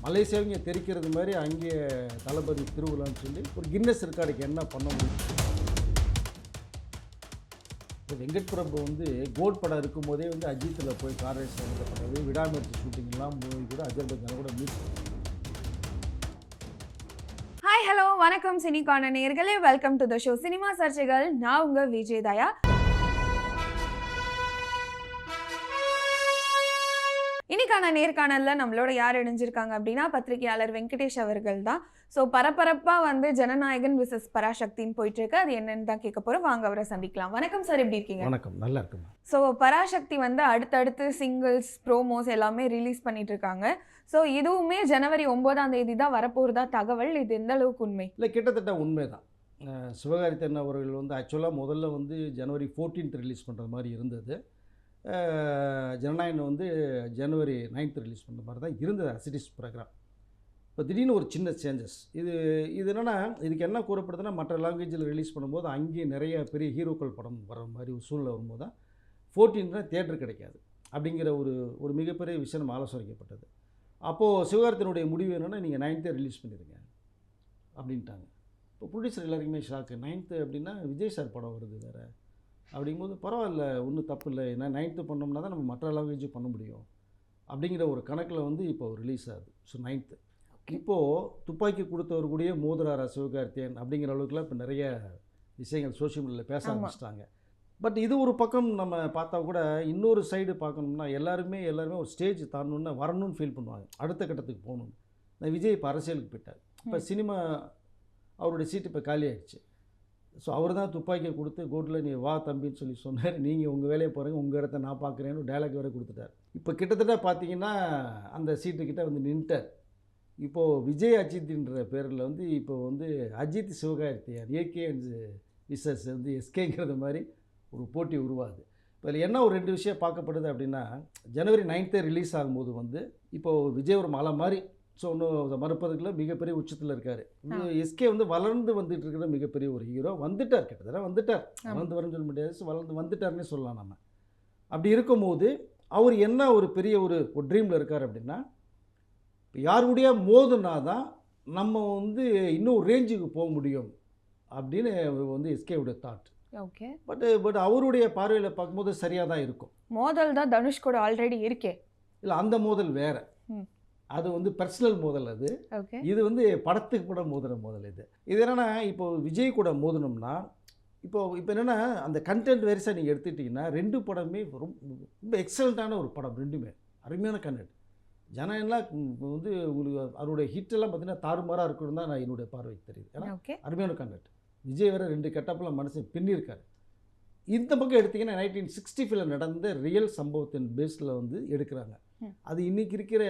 மலேசியாவிங்க தெரிக்கிறது மாதிரி அங்கே தளபதி திருவிழான்னு சொல்லி ஒரு கின்னஸ் ரெக்கார்டுக்கு என்ன பண்ண முடியும். இப்போ வெங்கட் பிரபு வந்து கோல்ட் படம் இருக்கும்போதே வந்து அஜித்தில் போய் கார் ரேஸ் பண்ணது, விடாமுயற்சி ஷூட்டிங்லாம் போய் கூட அஜர்பைஜான கூட மீட் பண்ணி. ஹாய் ஹலோ வணக்கம் சினிகான நேயர்களே, welcome to the show cinema சர்ச்சைகள். நான் உங்கள் விஜய் தயா. இன்னைக்கான நேர்காணலில் நம்மளோட யார் இணைஞ்சிருக்காங்க அப்படின்னா பத்திரிகையாளர் வெங்கடேஷ் அவர்கள் தான். ஸோ பரபரப்பாக வந்து ஜனநாயகன் விசஸ் பராசக்தின்னு போயிட்டு இருக்கு. அது என்னன்னு தான் கேட்க போகிறோம். வாங்க அவரை சந்திக்கலாம். வணக்கம் சார், எப்படி இருக்கீங்க? வணக்கம், நல்லா இருக்குமா. ஸோ பராசக்தி வந்து அடுத்தடுத்து சிங்கிள்ஸ் ப்ரோமோஸ் எல்லாமே ரிலீஸ் பண்ணிட்டு இருக்காங்க. ஸோ இதுவுமே ஜனவரி 9 தான் வரப்போகிறதா தகவல். இது எந்த அளவுக்கு உண்மை? இல்லை, கிட்டத்தட்ட உண்மை தான். சிவகார்த்திகேயன் அவர்கள் வந்து ஆக்சுவலாக முதல்ல வந்து ஜனவரி 14 ரிலீஸ் பண்ணுற மாதிரி இருந்தது. ஜனநாயகன் வந்து ஜனவரி 9 ரிலீஸ் பண்ணுற மாதிரி தான் இருந்தது அசிடிஸ் ப்ரோக்ராம். இப்போ திடீர்னு ஒரு சின்ன சேஞ்சஸ். இது என்னென்னா, இதுக்கு என்ன கூறப்படுதுன்னா, மற்ற லாங்குவேஜில் ரிலீஸ் பண்ணும்போது அங்கேயே நிறைய பெரிய ஹீரோக்கள் படம் வர மாதிரி ஒரு சூழ்நிலை வரும்போது தான் 14 தியேட்டர் கிடைக்காது அப்படிங்கிற ஒரு மிகப்பெரிய விஷயம் நம்ம ஆலோசனைக்கப்பட்டது. அப்போது சிவகார்த்திகேயனுடைய முடிவு என்னென்னா, நீங்கள் 9 ரிலீஸ் பண்ணிடுங்க அப்படின்ட்டாங்க. இப்போ ப்ரொடியூசர் எல்லாருக்குமே ஷாக்கு. 9 அப்படின்னா விஜய் சார் படம் வருது வேறு அப்படிங்கும்போது, பரவாயில்ல, ஒன்றும் தப்பு இல்லை, ஏன்னா 9 பண்ணோம்னா தான் நம்ம மற்ற லாங்குவேஜும் பண்ண முடியும் அப்படிங்கிற ஒரு கணக்கில் வந்து இப்போ ரிலீஸ் ஆகுது. ஸோ 9 இப்போது துப்பாக்கி கொடுத்தவர் கூடயே மோதுறாரா சிவகார்த்திகேயன் அப்படிங்கிற அளவுக்குலாம் இப்போ நிறைய விஷயங்கள் சோஷியல் மீடியாவில் பேச ஆரம்பிச்சிட்டாங்க. பட் இது ஒரு பக்கம் நம்ம பார்த்தா கூட இன்னொரு சைடு பார்க்கணும்னா எல்லாருமே ஒரு ஸ்டேஜ் தாண்டணுன்னா வரணும்னு ஃபீல் பண்ணுவாங்க, அடுத்த கட்டத்துக்கு போகணுன்னு. நான் விஜய் இப்போ அரசியலுக்கு போயிட்டார். இப்போ சினிமா அவருடைய சீட்டு இப்போ காலி ஆகிடுச்சு. ஸோ அவர் தான் துப்பாக்கியை கொடுத்து கோட்டில் நீ வா தம்பின்னு சொல்லி சொன்னார். நீங்கள் உங்கள் வேலையை போகிறீங்க, உங்கள் இடத்த நான் பார்க்குறேன்னு டைலாக் வேறு கொடுத்துட்டார். இப்போ கிட்டத்தட்ட பார்த்தீங்கன்னா அந்த சீட்டுக்கிட்ட வந்து நின்ட்டார். இப்போது விஜய் அஜித்ன்ற பேரில் வந்து இப்போ வந்து Ajith Sivakarthikeyan AK and versus வந்து எஸ்கேங்கிறது மாதிரி ஒரு போட்டி உருவாகுது. இப்போ இதில் என்ன ஒரு 2 விஷயம் பார்க்கப்படுது அப்படின்னா, ஜனவரி 9 ரிலீஸ் ஆகும்போது வந்து இப்போது விஜய் ஒரு மலை மாதிரி, ஸோ ஒன்றும் மறுப்பதுக்குள்ள மிகப்பெரிய உச்சத்தில் இருக்கார். எஸ்கே வந்து வளர்ந்து வந்துட்டு இருக்கிற மிகப்பெரிய ஒரு ஹீரோ. வந்துட்டார், கிட்டத்தட்ட வந்துட்டார். வளர்ந்து வரன்னு சொல்ல முடியாது, வளர்ந்து வந்துட்டார்னே சொல்லலாம் நம்ம. அப்படி இருக்கும்போது அவர் என்ன ஒரு பெரிய ஒரு ட்ரீமில் இருக்கார் அப்படின்னா, இப்போ யார் கூடயா மோதுனா தான் நம்ம வந்து இன்னும் ரேஞ்சுக்கு போக முடியும் அப்படின்னு வந்து எஸ்கேவுடைய தாட். ஓகே. பட் அவருடைய பார்வையில் பார்க்கும்போது சரியாக தான் இருக்கும். மோதல் தான் தனுஷ் கூட ஆல்ரெடி இருக்கே. இல்லை, அந்த மோதல் வேறு, அது வந்து பர்சனல் மோதல். அது இது வந்து படத்துக்கு கூட மோதுற மோதல். இது என்னென்னா, இப்போ விஜய் கூட மோதணும்னா இப்போ என்னென்னா, அந்த கண்டென்ட் வேரிஸாக நீங்கள் எடுத்துக்கிட்டிங்கன்னா 2 படமே ரொம்ப எக்ஸலண்ட்டான ஒரு படம். 2மே அருமையான கண்டென்ட். ஜனநாயகன்லாம் வந்து உங்களுக்கு அவருடைய ஹிட்டெல்லாம் பார்த்தீங்கன்னா தாறுமாறாக இருக்கணும் தான் நான் என்னுடைய பார்வைக்கு தெரியுது. ஏன்னா அருமையான கண்டென்ட். விஜய் வேறு 2 கெட்டப்பெல்லாம் மனசு பின்னிருக்காரு. இந்த பக்கம் எடுத்திங்கன்னா 1965 நடந்த ரியல் சம்பவத்தின் பேஸில் வந்து எடுக்கிறாங்க. அது இன்றைக்கி இருக்கிற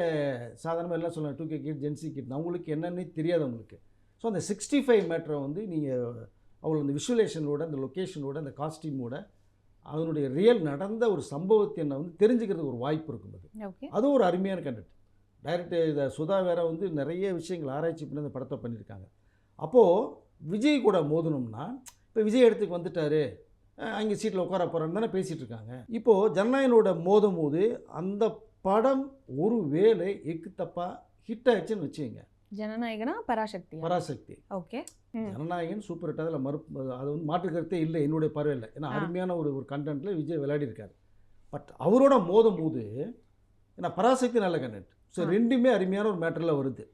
சாதாரணமாக எல்லாம் சொல்லலாம் 2K கிட் ஜென்சி கிட் அவங்களுக்கு என்னென்னே தெரியாது அவங்களுக்கு. ஸோ அந்த 65 மேட்டரை வந்து நீங்கள் அவங்கள அந்த விஷுவலேஷனோட, அந்த லொக்கேஷனோட, அந்த காஸ்டியூமோட, அதனுடைய ரியல் நடந்த ஒரு சம்பவத்தை என்ன வந்து தெரிஞ்சுக்கிறதுக்கு ஒரு வாய்ப்பு இருக்கும்போது அது ஒரு அருமையான கண்டென்ட். டைரக்டர் இதை சுதா வேற வந்து நிறைய விஷயங்கள் ஆராய்ச்சி பண்ணி அந்த படத்தை பண்ணியிருக்காங்க. அப்போது விஜய் கூட மோதணும்னா, இப்போ விஜய் இடத்துக்கு வந்துட்டார், அங்கே சீட்டில் உட்கார போகிறான்னு தானே பேசிகிட்டு இருக்காங்க. இப்போது ஜனநாயகனோட மோதும் போது அந்த படம் ஒரு வேலை எக்கு தப்பாக ஹிட் ஆயிடுச்சுன்னு வச்சுங்க. ஜனநாயகனா Parasakthi. Okay. Jananayagan super hit, அதில் அது வந்து மாற்று கருத்தே இல்லை என்னுடைய பார்வையில். ஏன்னா அருமையான ஒரு கண்டென்ட்டில் விஜய் விளையாடி இருக்கார். பட் அவரோட மோதும் போது ஏன்னா பராசக்தி நல்ல கண்டென்ட். ஸோ 2மே அருமையான ஒரு மேட்டரில் வருது.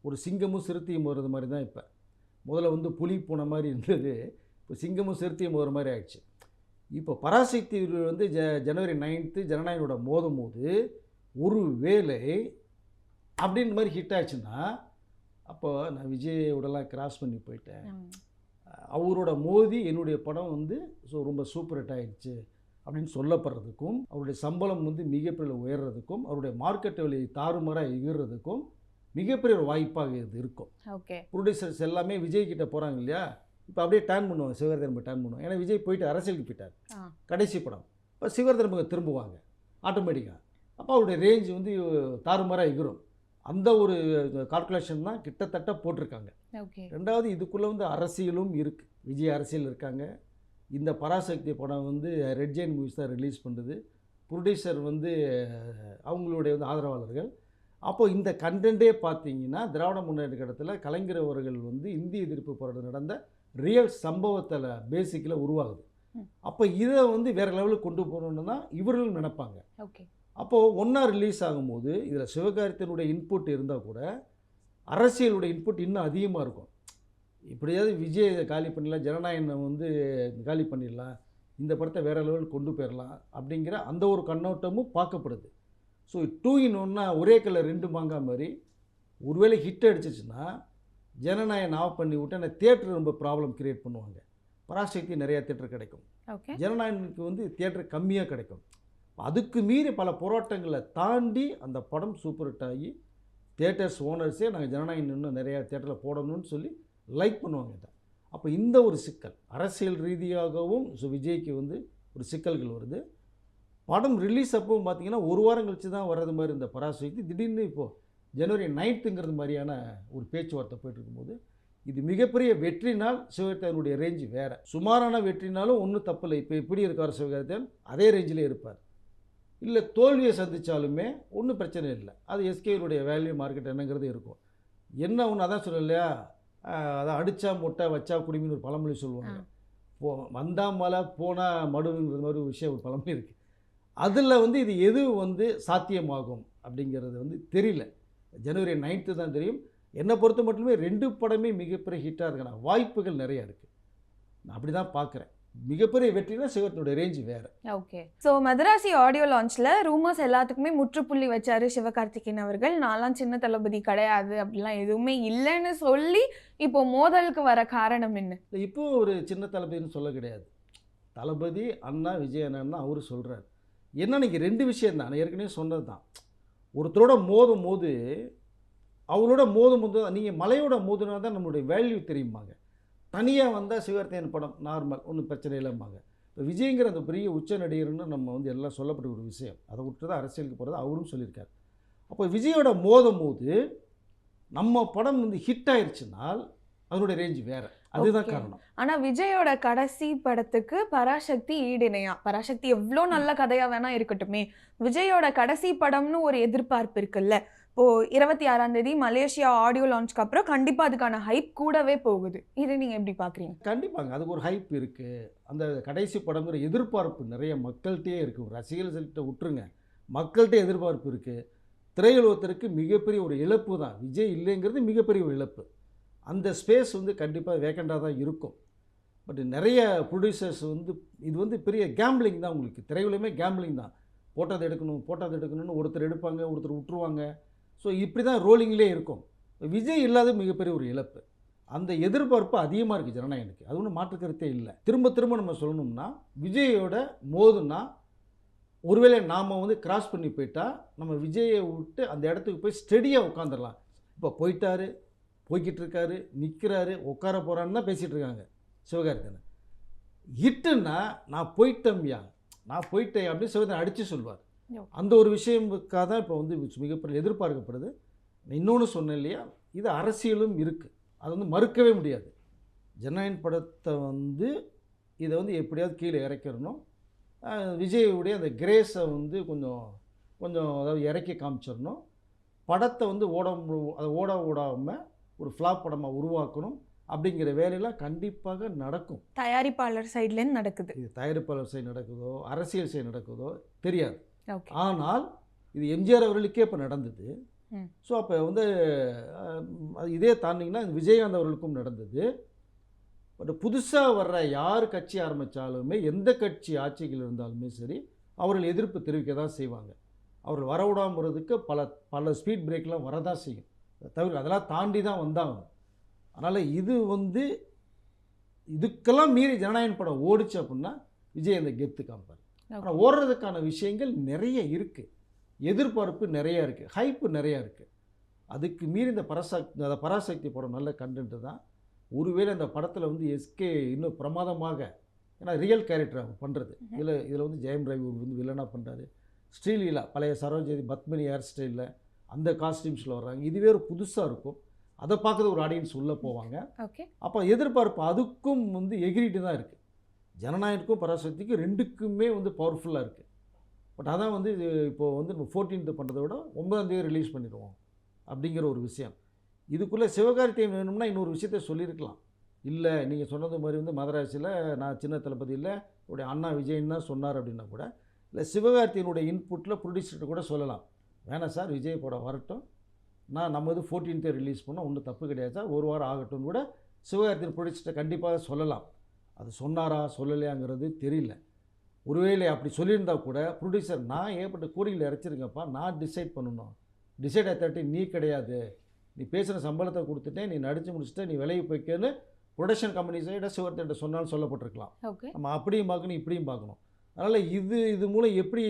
ஒரு சிங்கமும் சிறுத்தையும் போகிறது மாதிரி தான். இப்போ முதல்ல வந்து புலி போன மாதிரி இருந்தது, இப்போ சிங்கமும் சிறுத்தையும் போகிற மாதிரி ஆயிடுச்சு. இப்போ பராசக்தி வந்து ஜனவரி 9 ஜனநாயகனோட மோதும் போது ஒரு வேலை அப்படின்ற மாதிரி ஹிட் ஆச்சுன்னா, அப்போ நான் விஜயோடலாம் கிராஸ் பண்ணி போயிட்டேன், அவரோட மோதி என்னுடைய படம் வந்து ரொம்ப சூப்பர் ஹிட் ஆகிடுச்சு அப்படின்னு சொல்லப்படுறதுக்கும், அவருடைய சம்பளம் வந்து மிகப்பெரிய உயர்றதுக்கும், அவருடைய மார்க்கெட் விலை தாறுமாறாக எகிறதுக்கும் மிகப்பெரிய ஒரு வாய்ப்பாக இது இருக்கும். ஓகே. ப்ரொடியூசர்ஸ் எல்லாமே விஜய் கிட்ட போகிறாங்க இல்லையா, இப்போ அப்படியே டேர்ன் பண்ணுவாங்க, சிவகார்த்திகேயன் டேர்ன் பண்ணுவாங்க. ஏன்னா விஜய் போயிட்டு அரசியலுக்கு போயிட்டார், கடைசி படம். இப்போ சிவகார்த்திகேயன் திரும்புவாங்க ஆட்டோமேட்டிக்காக. அப்போ அவருடைய ரேஞ்ச் வந்து தாறுமாறாக எகிரும். அந்த ஒரு கால்குலேஷன் தான் கிட்டத்தட்ட போட்டிருக்காங்க. ரெண்டாவது இதுக்குள்ளே வந்து அரசியலும் இருக்குது. விஜய் அரசியல் இருக்காங்க. இந்த பராசக்தி படம் வந்து ரெட் ஜெயின் மூவிஸ் தான் ரிலீஸ் பண்ணுறது. ப்ரொடியூசர் வந்து அவங்களுடைய வந்து ஆதரவாளர்கள். அப்போ இந்த கண்டென்ட்டே பார்த்தீங்கன்னா திராவிட முன்னேற்ற கழகத்தில் கலைஞர் அவர்கள் வந்து இந்திய எதிர்ப்பு போராட்டம் நடந்த ரியல் சம்பவத்தில் பேசிக்கில் உருவாகுது. அப்போ இதை வந்து வேறு லெவலுக்கு கொண்டு போகணுன்னு தான் இவர்களும் நினைப்பாங்க. ஓகே. அப்போது ஒன்றா ரிலீஸ் ஆகும்போது இதில் சிவகார்த்தியனுடைய இன்புட் இருந்தால் கூட அரசியலுடைய இன்புட் இன்னும் அதிகமாக இருக்கும். இப்படியாவது விஜய் இதை காலி பண்ணிடலாம், ஜனநாயகனை வந்து காலி பண்ணிடலாம், இந்த படத்தை வேறு லெவலுக்கு கொண்டு போயிடலாம் அப்படிங்கிற அந்த ஒரு கண்ணோட்டமும் பார்க்கப்படுது. ஸோ 2 in 1 ஒரே கல்லில் 2 மாங்காய் மாதிரி ஒருவேளை ஹிட் அடிச்சிச்சுன்னா ஜனநாயகன் ஆஃப் பண்ணி விட்டு அந்த தியேட்டர் ரொம்ப ப்ராப்ளம் கிரியேட் பண்ணுவாங்க. பராசக்தி நிறையா தியேட்டர் கிடைக்கும், ஓகே. ஜனநாயகனுக்கு வந்து தியேட்டர் கம்மியாக கிடைக்கும். அதுக்கு மீறி பல போராட்டங்களை தாண்டி அந்த படம் சூப்பர் ஹிட் ஆகி தியேட்டர்ஸ் ஓனர்ஸே நாங்கள் ஜனநாயகன் இன்னும் நிறையா தியேட்டரில் போடணும்னு சொல்லி லைக் பண்ணுவாங்க இதை. அப்போ இந்த ஒரு சிக்கல் அரசியல் ரீதியாகவும் விஜய்க்கு வந்து ஒரு சிக்கல்கள் வருது. படம் ரிலீஸ் அப்பவும் பார்த்தீங்கன்னா ஒரு வாரம் கழிச்சு தான் வர்றது மாதிரி இந்த பராசக்தி திடீர்னு இப்போது ஜனவரி 9th மாதிரியான ஒரு பேச்சுவார்த்தை போயிட்டு இருக்கும்போது இது மிகப்பெரிய வெற்றினால் சிவகார்த்தியனுடைய ரேஞ்சு வேறு. சுமாரான வெற்றினாலும் ஒன்றும் தப்பில்லை. இப்போ எப்படி இருக்கார் சிவகார்த்தியன் அதே ரேஞ்சிலே இருப்பார். இல்லை தோல்வியை சந்தித்தாலுமே ஒன்றும் பிரச்சனை இல்லை. அது எஸ்கேனுடைய வேல்யூ மார்க்கெட் என்னங்கிறது இருக்கும். என்ன ஒன்று அதான் சொல்ல இல்லையா, அதை அடித்தா முட்டை வச்சா குடிமின்னு ஒரு பழமொழி சொல்லுவாங்க. வந்தா மலை போனால் மடுங்கிற மாதிரி ஒரு விஷயம் ஒரு பழமொழி இருக்குது. அதில் வந்து இது எது வந்து சாத்தியமாகும் அப்படிங்கிறது வந்து தெரியல. ஜனவரி 9th தான் தெரியும். என்னை பொறுத்த மட்டுமே 2 படமே மிகப்பெரிய ஹிட்டாக இருக்கான வாய்ப்புகள் நிறையா இருக்குது. நான் அப்படி தான் பார்க்குறேன். மிகப்பெரிய வெற்றினா சிவகார்த்தியனுடைய ரேஞ்சு வேறு. ஓகே. ஸோ மதராசி ஆடியோ லான்ச்சில் ரூமர்ஸ் எல்லாத்துக்குமே முற்றுப்புள்ளி வச்சார் சிவகார்த்திகேயன் அவர்கள். நான்லாம் சின்ன தளபதி கிடையாது அப்படிலாம் எதுவுமே இல்லைன்னு சொல்லி இப்போ மோதலுக்கு வர காரணம் என்ன? இப்போ ஒரு சின்ன தளபதினு சொல்ல கிடையாது. தளபதி அண்ணா விஜய் அண்ணா அவரு சொல்கிறார். என்ன இன்றைக்கி 2 விஷயம் தான். நான் ஏற்கனவே சொன்னது தான். ஒருத்தரோட மோதும் போது அவரோட மோதும் போது நீங்கள் மலையோட மோதுனா தான் நம்மளுடைய வேல்யூ தெரியுமாங்க. தனியாக வந்தால் சிவகார்த்தியன் படம் நார்மல் ஒன்றும் பிரச்சனை இல்லைம்பாங்க. இப்போ விஜய்ங்கிற அந்த பெரிய உச்ச நடிகர்னு நம்ம வந்து எல்லாம் சொல்லப்பட்ட ஒரு விஷயம். அதை விட்டு தான் அரசியலுக்கு போகிறது அவரும் சொல்லியிருக்கார். அப்போ விஜயோட மோதும் போது நம்ம படம் வந்து ஹிட் ஆயிடுச்சுனால் அதனுடைய ரேஞ்சு வேறு. அதுதான் காரணம். ஆனா விஜயோட கடைசி படத்துக்கு பராசக்தி ஈடிணையா? பராசக்தி எவ்வளோ நல்ல கதையா வேணா இருக்கட்டுமே, விஜயோட கடைசி படம்னு ஒரு எதிர்பார்ப்பு இருக்குல்ல. இப்போ 26ஆம் தேதி மலேசியா ஆடியோ லான்ச்க்கு அப்புறம் கண்டிப்பா அதுக்கான ஹைப் கூடவே போகுது. இதை நீங்க எப்படி பாக்குறீங்க? கண்டிப்பாங்க அதுக்கு ஒரு ஹைப் இருக்குது. அந்த கடைசி படங்கிற எதிர்பார்ப்பு நிறைய மக்கள்கிட்டே இருக்குது. ரசிகர்கள்கிட்ட விட்டுருங்க, மக்கள்கிட்ட எதிர்பார்ப்பு இருக்குது. திரையுலகத்திற்கு மிகப்பெரிய ஒரு இழப்பு தான். விஜய் இல்லைங்கிறது மிகப்பெரிய ஒரு இழப்பு. அந்த ஸ்பேஸ் வந்து கண்டிப்பாக வேக்கண்டாக தான் இருக்கும். பட் நிறைய ப்ரொடியூசர்ஸ் வந்து இது வந்து பெரிய கேம்பிளிங் தான். உங்களுக்கு திரையுலகமே கேம்பிளிங் தான். போட்டதை எடுக்கணும்னு ஒருத்தர் எடுப்பாங்க, ஒருத்தர் விட்டுருவாங்க. ஸோ இப்படி தான் ரோலிங்லேயே இருக்கும். விஜய் இல்லாத மிகப்பெரிய ஒரு இழப்பு. அந்த எதிர்பார்ப்பு அதிகமாக இருக்குது ஜனநாயகனுக்கு. அது ஒன்றும் மாற்றுக்கருத்தே இல்லை. திரும்ப நம்ம சொல்லணும்னா விஜயோட மோதுனா ஒருவேளை நாம் வந்து கிராஸ் பண்ணி போயிட்டா நம்ம விஜயை விட்டு அந்த இடத்துக்கு போய் ஸ்டெடியாக உட்காந்துடலாம். இப்போ போய்கிட்டு இருக்காரு, நிற்கிறாரு, உட்கார போகிறான்னு தான் பேசிகிட்டு இருக்காங்க சிவகார்த்தியனை. ஹிட்டுன்னா நான் போயிட்டேன் அப்படின்னு சிவகார்த்தியன் அடித்து சொல்வார். அந்த ஒரு விஷயத்துக்காக தான் இப்போ வந்து மிகப்பெரிய எதிர்பார்க்கப்படுது. இன்னொன்று சொன்னேன் இல்லையா, இது அரசியலும் இருக்குது. அதை வந்து மறுக்கவே முடியாது. ஜனநாயகன் படத்தை வந்து இதை வந்து எப்படியாவது கீழே இறக்கிடணும். விஜயுடைய அந்த கிரேஸை வந்து கொஞ்சம் அதாவது இறக்கி காமிச்சிடணும். படத்தை வந்து ஓடாமல் ஒரு ஃப்ளாப் படமாக உருவாக்கணும் அப்படிங்கிற வேலையெல்லாம் கண்டிப்பாக நடக்கும். தயாரிப்பாளர் சைட்லேருந்து நடக்குது. இது தயாரிப்பாளர் சைடு நடக்குதோ அரசியல் சைடு நடக்குதோ தெரியாது. ஆனால் இது எம்ஜிஆர் அவர்களுக்கே இப்போ நடந்தது. ஸோ அப்போ வந்து இதே தாண்டிங்கன்னா விஜயகாந்த் அவர்களுக்கும் நடந்தது. பட் புதுசாக வர்ற யார் கட்சி ஆரம்பித்தாலுமே எந்த கட்சி ஆட்சிகள் இருந்தாலுமே சரி அவர்கள் எதிர்ப்பு தெரிவிக்க தான் செய்வாங்க. அவர்கள் வரவிடாமறதுக்கு பல ஸ்பீட் பிரேக்லாம் வரதான் செய்யும். தவிர அதெல்லாம் தாண்டி தான் வந்தாங்க. அதனால் இது வந்து இதுக்கெல்லாம் மீறி ஜனநாயகன் படம் ஓடிச்சு அப்படின்னா விஜய் அந்த கெத்து காமிப்பார். ஆனால் ஓடுறதுக்கான விஷயங்கள் நிறைய இருக்குது, எதிர்பார்ப்பு நிறையா இருக்குது, ஹைப்பு நிறையா இருக்குது. அதுக்கு மீறி இந்த பராசக்தி படம் நல்ல கண்டென்ட்டு தான். ஒருவேளை அந்த படத்தில் வந்து எஸ்கே இன்னும் பிரமாதமாக, ஏன்னா ரியல் கேரக்டர் அவங்க பண்ணுறது. இதில் வந்து ஜெயம் ரவி வந்து வில்லனாக பண்ணுறாரு. ஸ்ரீலீலா பழைய சரோஜதி பத்மினி ஹேர் ஸ்டைலில் அந்த காஸ்டியூம்ஸில் வர்றாங்க. இதுவே ஒரு புதுசாக இருக்கும். அதை பார்க்குறது ஒரு ஆடியன்ஸ் உள்ளே போவாங்க. அப்போ எதிர்பார்ப்பு அதுக்கும் வந்து எகிரிட்டு தான் இருக்குது. ஜனநாயகனுக்கும் பராசக்திக்கும் 2க்குமே வந்து பவர்ஃபுல்லாக இருக்குது. பட் அதான் வந்து இப்போது வந்து நம்ம 14th பண்ணுறதை விட 9ஆம் தேதி ரிலீஸ் பண்ணிடுவோம். அப்படிங்கிற ஒரு விஷயம். இதுக்குள்ளே சிவகார்த்திகேயன் வேணும்னா இன்னொரு விஷயத்த சொல்லியிருக்கலாம். இல்லை நீங்கள் சொன்னது மாதிரி வந்து மதராசியில் நான் சின்ன தளபதி இல்லை உடைய அண்ணா விஜயன் தான் சொன்னார் அப்படின்னா கூட, இல்லை சிவகார்த்திகேயனுடைய இன்புட்டில் ப்ரொடியூசர்கிட்ட கூட சொல்லலாம், வேணாம் சார் விஜய் படம் வரட்டும், நம்ம இது 14th ரிலீஸ் பண்ணால் ஒன்றும் தப்பு கிடையாது சார், ஒரு வாரம் ஆகட்டும்னு கூட சிவகார்த்திகேயன் ப்ரொடியூசர்கிட்ட கண்டிப்பாக சொல்லலாம். அது சொன்னாரா சொல்லலையாங்கிறது தெரியல. ஒருவேளை அப்படி சொல்லியிருந்தா கூட ப்ரொடியூசர் நான் ஏற்பட்ட கூலியில் இறச்சிருங்கப்பா, நான் டிசைட் பண்ணணும், டிசைட் அத்தாரிட்டி நீ கிடையாது, நீ பேசுகிற சம்பளத்தை கொடுத்துட்டேன், நீ நடித்து முடிச்சுட்டு நீ விலையை போய்க்கன்னு ப்ரொடக்ஷன் கம்பெனி சைட சிவகார்த்திகேயன் சொன்னாலும் சொல்லப்பட்டிருக்கலாம். நம்ம அப்படியும் பார்க்கணும் இப்படியும் பார்க்கணும். அதனால் இது மூலம் எப்படி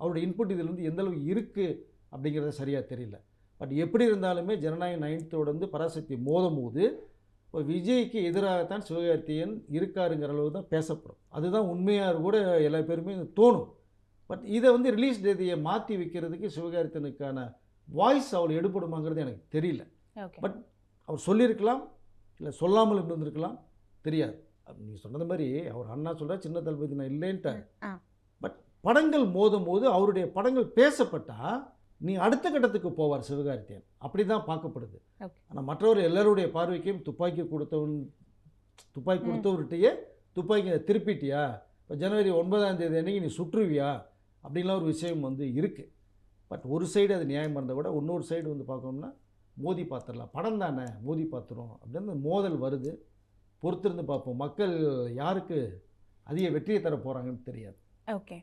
அவருடைய இன்புட் இதில் வந்து எந்தளவுக்கு இருக்குது அப்படிங்கிறத சரியாக தெரியல. பட் எப்படி இருந்தாலுமே ஜனநாயகம் 9th வந்து பராசக்தி மோதும் போது இப்போ விஜய்க்கு எதிராகத்தான் சிவகார்த்திகேயன் இருக்காருங்கிற அளவு தான் பேசப்படும். அதுதான் உண்மையாக கூட எல்லா பேருமே தோணும். பட் இதை வந்து ரிலீஸ் தேதியை மாற்றி வைக்கிறதுக்கு சிவகார்த்திகேயனுக்கான வாய்ஸ் அவள் எடுபடுமாங்கிறது எனக்கு தெரியல. பட் அவர் சொல்லியிருக்கலாம், இல்லை சொல்லாமல் இருந்திருக்கலாம், தெரியாது. நீங்கள் சொன்னது மாதிரி அவர் அண்ணா சொல்கிறார் சின்ன தளபதி நான் இல்லைன்ட்டார். பட் படங்கள் மோதும் போது அவருடைய படங்கள் பேசப்பட்டால் நீ அடுத்த கட்டத்துக்கு போவார் சிவகார்த்திகேயன், அப்படி தான் பார்க்கப்படுது. ஆனால் மற்றவர் எல்லாருடைய பார்வைக்கும் துப்பாக்கி கொடுத்தவர்கிட்டயே துப்பாக்கி திருப்பிட்டியா, இப்போ ஜனவரி 9ஆம் தேதி அன்றைக்கி நீ சுற்றுவியா அப்படின்லாம் ஒரு விஷயம் வந்து இருக்குது. பட் ஒரு சைடு அது நியாயமாக இருந்தால் கூட இன்னொரு சைடு வந்து பார்க்கணும்னா மோதி பார்த்துடலாம், படம் தானே மோதி பார்த்துரும் அப்படின்னு மோதல் வருது. பொறுத்திருந்து பார்ப்போம், மக்கள் யாருக்கு அதிக வெற்றியை தர போகிறாங்கன்னு தெரியாது. ஓகே.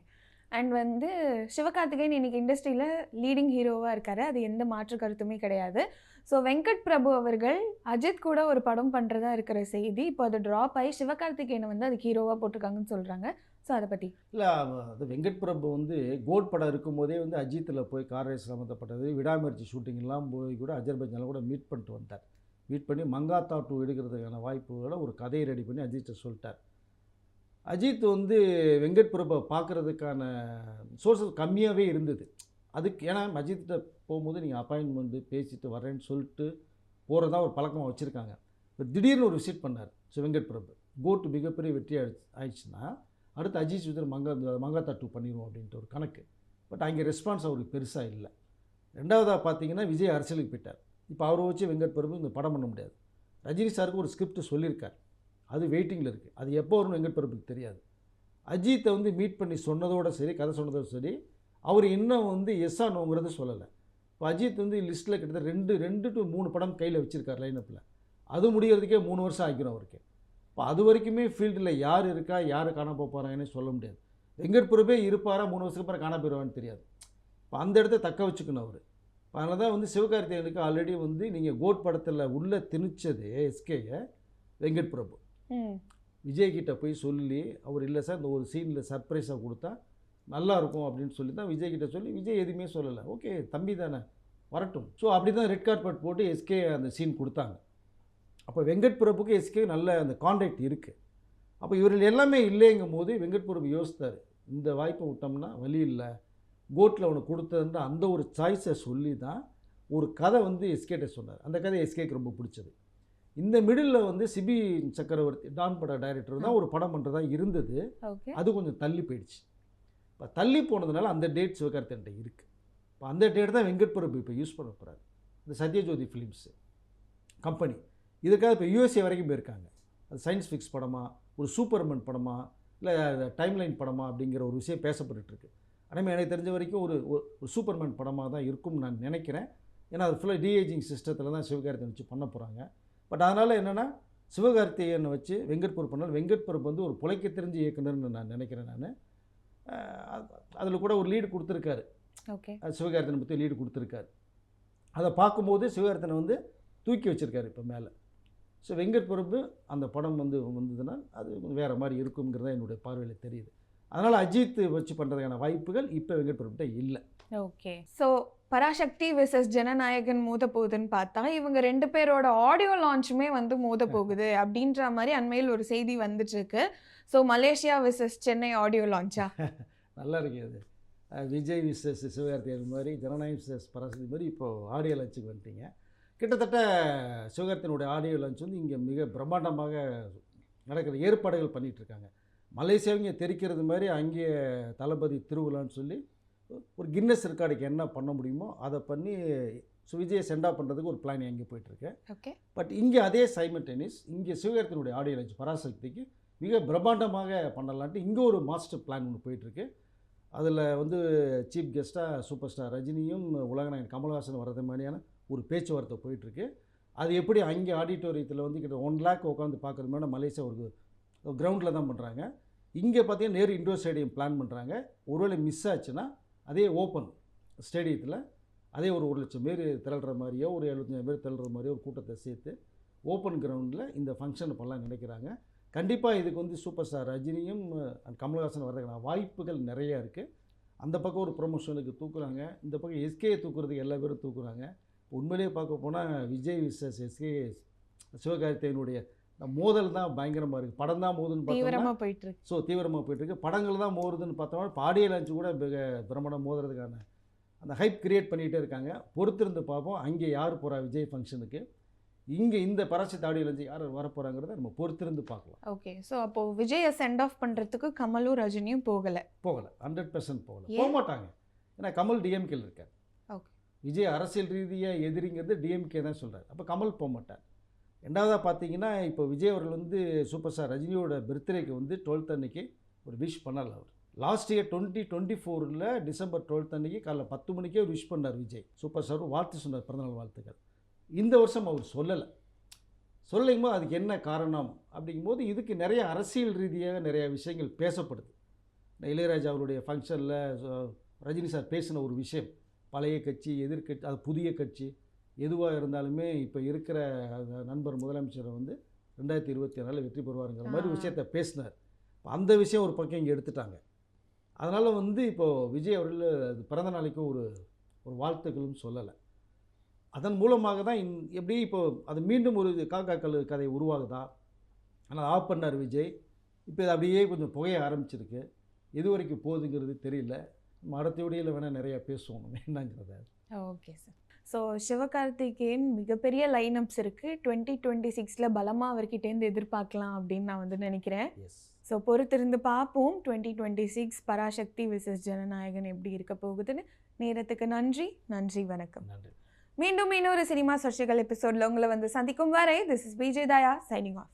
அண்ட் வந்து சிவகார்த்திகேயன் இன்னைக்கு இண்டஸ்ட்ரியில் லீடிங் ஹீரோவாக இருக்கார், அது எந்த மாற்று கருத்துமே கிடையாது. ஸோ வெங்கட் பிரபு அவர்கள் அஜித் கூட ஒரு படம் பண்ணுறதா இருக்கிற செய்தி இப்போ அது ட்ராப் ஆகி சிவகார்த்திகேயனை வந்து அதுக்கு ஹீரோவாக போட்டிருக்காங்கன்னு சொல்கிறாங்க. ஸோ அதை பற்றி இல்லை, அது வெங்கட் பிரபு வந்து கோட் படம் இருக்கும்போதே வந்து அஜித்தில் போய் கார் ரேஸ் சம்மந்தப்பட்டது விடாமுயற்சி ஷூட்டிங்லாம் போய் கூட அஜர்பைஜானில் கூட மீட் பண்ணிட்டு வந்தார். மீட் பண்ணி மங்காத்தா 2 எடுக்கிறதுக்கான வாய்ப்புகளை ஒரு கதையை ரெடி பண்ணி அஜித்தை சொல்லிட்டார். அஜித் வந்து வெங்கட் பிரபை பார்க்குறதுக்கான சோர்ஸஸ் கம்மியாகவே இருந்தது. அதுக்கு ஏன்னா அஜித்திட்ட போகும்போது நீங்கள் அப்பாயின்மெண்ட்டு பேசிட்டு வரேன்னு சொல்லிட்டு போகிறதா ஒரு பழக்கமாக வச்சுருக்காங்க. இப்போ திடீர்னு ஒரு விசிட் பண்ணார் வெங்கட் பிரபு. கோட்டு மிகப்பெரிய வெற்றி ஆயிடுச்சுன்னா அடுத்து அஜித் சுந்தர் மங்காத்தா 2 பண்ணிடுவோம் அப்படின்ட்டு ஒரு கணக்கு. பட் அங்கே ரெஸ்பான்ஸ் அவருக்கு பெருசாக இல்லை. ரெண்டாவதாக பார்த்தீங்கன்னா விஜய் அரசியலுக்கு போயிட்டார். இப்போ அவரை வச்சு வெங்கட் பிரபு இந்த படம் பண்ண முடியாது. ரஜினி சாருக்கு ஒரு ஸ்கிரிப்ட் சொல்லியிருக்கார், அது வெயிட்டிங்கில் இருக்குது. அது எப்போ வரும்னு வெங்கட் பிரபுக்கு தெரியாது. அஜித்தை வந்து மீட் பண்ணி சொன்னதோடு சரி, கதை சொன்னதோடு சரி, அவர் இன்னும் வந்து எஸ்ஸா நோங்கிறது சொல்லலை. இப்போ அஜித் வந்து லிஸ்ட்டில் கிட்டத்தட்ட 2 to 3 படம் கையில் வச்சுருக்கார் லைனப்பில். அது முடிகிறதுக்கே 3 வருஷம் ஆகிக்கிறோம் அவருக்கு. இப்போ அது வரைக்குமே ஃபீல்டில் யார் இருக்கா, யார் காண போகிறாங்கன்னு சொல்ல முடியாது. வெங்கட் பிரபே இருப்பாரா 3 வருஷத்துக்கு அப்புறம் காண போயிடுவான்னு தெரியாது. இப்போ அந்த இடத்த தக்க வச்சுக்கணும் அவர். இப்போ அதனால தான் வந்து சிவகார்த்திகேயனுக்கு ஆல்ரெடி வந்து நீங்கள் கோட் படத்தில் உள்ளே திணிச்சது எஸ்கேயை வெங்கட் பிரபு விஜய்கிட்ட போய் சொல்லி, அவர் இல்லை சார் இந்த ஒரு சீனில் சர்ப்ரைஸாக கொடுத்தா நல்லாயிருக்கும் அப்படின்னு சொல்லி தான் விஜய்கிட்ட சொல்லி, விஜய் எதுவுமே சொல்லலை. ஓகே தம்பி தானே வரட்டும். ஸோ அப்படி தான் ரெட் கார்பெட் போட்டு எஸ்கே அந்த சீன் கொடுத்தாங்க. அப்போ வெங்கட் பிரபுக்கு எஸ்கே நல்ல அந்த கான்டாக்ட் இருக்குது. அப்போ இவர்கள் எல்லாமே இல்லைங்கும் போது வெங்கட் பிரபு யோசித்தார், இந்த வாய்ப்பை விட்டோம்னா வழி இல்லை, கோட்டில் அவனுக்கு கொடுத்ததுன்ற அந்த ஒரு சாய்ஸை சொல்லி தான் ஒரு கதை வந்து எஸ்கேட்ட சொன்னார். அந்த கதை எஸ்கேக்கு ரொம்ப பிடிச்சது. இந்த மிடில் வந்து சிபி சக்கரவர்த்தி டான் பட டைரக்டர் தான் ஒரு படம் பண்ணுறதா இருந்தது. அது கொஞ்சம் தள்ளி போயிடுச்சு. இப்போ தள்ளி போனதுனால அந்த டேட் சிவகார்த்திகேயன்ட்ட இருக்குது. இப்போ அந்த டேட் தான் வெங்கட் பிரபு இப்போ யூஸ் பண்ண போகிறாரு. இந்த சத்யஜோதி ஃபிலிம்ஸு கம்பெனி இதுக்காக இப்போ யூஎஸ்ஏ வரைக்கும் போயிருக்காங்க. அது சயின்ஸ் ஃபிக்ஸ் படமா, ஒரு சூப்பர்மேன் படமா, இல்லை டைம்லைன் படமா அப்படிங்கிற ஒரு விஷயம் பேசப்பட்டுருக்கு. ஆனால் எனக்கு தெரிஞ்ச வரைக்கும் ஒரு சூப்பர்மேன் படமாக தான் இருக்கும்னு நான் நினைக்கிறேன். ஏன்னா அது ஃபுல்லாக டிஏஜிங் சிஸ்டத்தில் தான் சிவகார்த்திகேயன் வச்சு பண்ண போகிறாங்க. பட் அதனால் என்னென்னா சிவகார்த்திகேயனை வச்சு வெங்கட் பிரபு பண்ணால் வெங்கட் பிரபு வந்து ஒரு புழைக்க தெரிஞ்ச இயக்குனர்னு நான் நினைக்கிறேன். நான் அதில் கூட ஒரு லீடு கொடுத்துருக்காரு. ஓகே, சிவகார்த்திகேயனை பற்றி லீடு கொடுத்துருக்காரு. அதை பார்க்கும்போது சிவகார்த்திகேயனை வந்து தூக்கி வச்சுருக்காரு இப்போ மேலே. ஸோ வெங்கட் பிரபு அந்த படம் வந்ததுன்னா அது வேறு மாதிரி இருக்குங்கிறத என்னுடைய பார்வையில் தெரியுது. அதனால் அஜித் வச்சு பண்ணுறதுக்கான வாய்ப்புகள் இப்போ வெங்கட் பிரபுகிட்ட இல்லை. Okay, so Parasakthi versus Jananayagan மோத போகுதுன்னு பார்த்தா இவங்க 2 பேரோட ஆடியோ லான்ச்சுமே வந்து மோத போகுது அப்படின்ற மாதிரி அண்மையில் ஒரு செய்தி வந்துட்டுருக்கு. So Malaysia versus Chennai audio லான்ச்சா? நல்லா இருக்கு அது. விஜய் விசஸ் சிவகார்த்திகேயன் மாதிரி, ஜனநாயகம் விசஸ் பராசக்தி மாதிரி இப்போது ஆடியோ லான்ச்சுக்கு வந்துட்டீங்க. கிட்டத்தட்ட சிவகார்த்திகேயனுடைய ஆடியோ லான்ச் வந்து இங்கே மிக பிரம்மாண்டமாக நடக்கிற ஏற்பாடுகள் பண்ணிகிட்ருக்காங்க. மலேசியாவிங்க தெரிக்கிறது மாதிரி அங்கே தளபதி திருவிழான்னு சொல்லி ஒரு கின்னஸ் ரெக்கார்டுக்கு என்ன பண்ண முடியுமோ அதை பண்ணி விஜயை சென்ட் ஆஃப் பண்ணுறதுக்கு ஒரு பிளான் எங்கே போயிட்டுருக்கு. ஓகே. பட் இங்கே அதே சைமல்டேனியஸ் இங்கே சிவகார்த்தினுடைய ஆடியோ லான்ச் பராசக்திக்கு மிக பிரம்மாண்டமாக பண்ணலான்ட்டு இங்கே ஒரு மாஸ்டர் பிளான் ஒன்று போயிட்டுருக்கு. அதில் வந்து சீஃப் கெஸ்ட்டாக சூப்பர் ஸ்டார் ரஜினியும் உலகநாயகன் கமல்ஹாசன் வர்றது மாதிரியான ஒரு பேச்சுவார்த்தை போயிட்டுருக்கு. அது எப்படி அங்கே ஆடிட்டோரியத்தில் வந்து கிட்ட 1 lakh உட்காந்து பார்க்குறது மாதிரி மலேசியா ஒரு கிரவுண்டில் தான் பண்ணுறாங்க. இங்கே பார்த்தீங்கன்னா நேரு இண்டோர் ஸ்டேடியம் பிளான் பண்ணுறாங்க. ஒருவேளை மிஸ் ஆச்சுன்னா அதே ஓப்பன் ஸ்டேடியத்தில் அதே ஒரு 1,00,000 பேர் திரள்ற மாதிரியோ ஒரு 75,000 பேர் திரள்ற மாதிரியோ ஒரு கூட்டத்தை சேர்த்து ஓப்பன் கிரவுண்டில் இந்த ஃபங்க்ஷன் பண்ணலாம் நினைக்கிறாங்க. கண்டிப்பாக இதுக்கு வந்து சூப்பர் ஸ்டார் ரஜினியும் கமல்ஹாசன் வர்றதுக்கான வாய்ப்புகள் நிறையா இருக்குது. அந்த பக்கம் ஒரு ப்ரொமோஷனுக்கு தூக்குறாங்க, இந்த பக்கம் எஸ்கேயை தூக்குறதுக்கு எல்லா பேரும் தூக்குறாங்க. உண்மையிலேயே பார்க்க போனால் விஜய் விசஸ் எஸ்கே சிவகார்த்திகேயனுடைய மோதல் தான் பயங்கரமாக இருக்குது. படம் தான் மோதுன்னு தீவிரமாக போயிட்டுருக்கு. தீவிரமாக போயிட்டுருக்கு. படங்கள் தான் மோதுன்னு பார்த்தோம்னா ஆடியோ லான்ச் கூட பிரம்மாண்டம் மோதுறதுக்கான அந்த ஹைப் கிரியேட் பண்ணிகிட்டே இருக்காங்க. பொறுத்திருந்து பார்ப்போம் அங்கே யார் போகிறா விஜய் ஃபங்க்ஷனுக்கு, இங்கே இந்த பராசக்தி ஆடியோ லான்ச் யார் வரப்போகிறாங்கிறத நம்ம பொறுத்திருந்து பார்க்கலாம். ஓகே. ஸோ அப்போது விஜயை சென்ட் ஆஃப் பண்ணுறதுக்கு கமலும் ரஜினியும் போகலை 100% போக மாட்டாங்க. ஏன்னா கமல் டிஎம்கேல இருக்கார். ஓகே. விஜய் அரசியல் ரீதியாக எதிரிங்கிறது டிஎம்கே தான் சொல்கிறார். அப்போ கமல் போக மாட்டார். ரெண்டாவதாக பார்த்தீங்கன்னா இப்போ விஜய் அவர்கள் வந்து சூப்பர் ஸ்டார் ரஜினியோட பர்த்டேக்கு வந்து 12th அன்னைக்கு ஒரு விஷ் பண்ணல. அவர் லாஸ்ட் இயர் 2024 டிசம்பர் 12th அன்னைக்கு காலைல 10 மணிக்கே ஒரு விஷ் பண்ணார் விஜய். சூப்பர் ஸ்டார் வாழ்த்து சொன்னார், பிறந்தநாள் வாழ்த்துக்கள். இந்த வருஷம் அவர் சொல்லலை. சொல்லும்போது அதுக்கு என்ன காரணம் அப்படிங்கும்போது இதுக்கு நிறைய அரசியல் ரீதியாக நிறைய விஷயங்கள் பேசப்படுது. இளையராஜா அவருடைய ஃபங்க்ஷனில் ரஜினி சார் பேசின ஒரு விஷயம், பழைய கட்சி எதிர்கட்சி அது புதிய கட்சி எதுவாக இருந்தாலுமே இப்போ இருக்கிற நண்பர் முதலமைச்சரை வந்து 2024 வெற்றி பெறுவாருங்கிற மாதிரி விஷயத்தை பேசினார். அந்த விஷயம் ஒரு பக்கம் இங்கே எடுத்துட்டாங்க. அதனால் வந்து இப்போது விஜய் அவர்கள் பிறந்த நாளைக்கு ஒரு வாழ்த்துக்களும் சொல்லலை. அதன் மூலமாக தான் எப்படி இப்போது அது மீண்டும் ஒரு காக்காக்கள் கதை உருவாகுதா. ஆனால் ஆஃப் பண்ணார் விஜய். இப்போ இது அப்படியே கொஞ்சம் புகைய ஆரம்பிச்சிருக்கு. எது வரைக்கும் போகுதுங்கிறது தெரியல. அடுத்த வீடியோவில் வேணால் நிறையா பேசுவோம் என்னங்கிறத. Okay sir. ஸோ சிவகார்த்திகேயன் மிகப்பெரிய லைனப்ஸ் இருக்குது. 2026 பலமாக அவர்கிட்டேருந்து எதிர்பார்க்கலாம் அப்படின்னு நான் வந்து நினைக்கிறேன். ஸோ பொறுத்திருந்து பார்ப்போம் 2026 பராசக்தி விசஸ் ஜனநாயகன் எப்படி இருக்க போகுதுன்னு. நேரத்துக்கு நன்றி. வணக்கம். நன்றி. மீண்டும் இன்னொரு சினிமா சர்ச்சைகள் எபிசோடில் உங்களை வந்து சந்திக்கும் வரை this is PJ Daya signing of.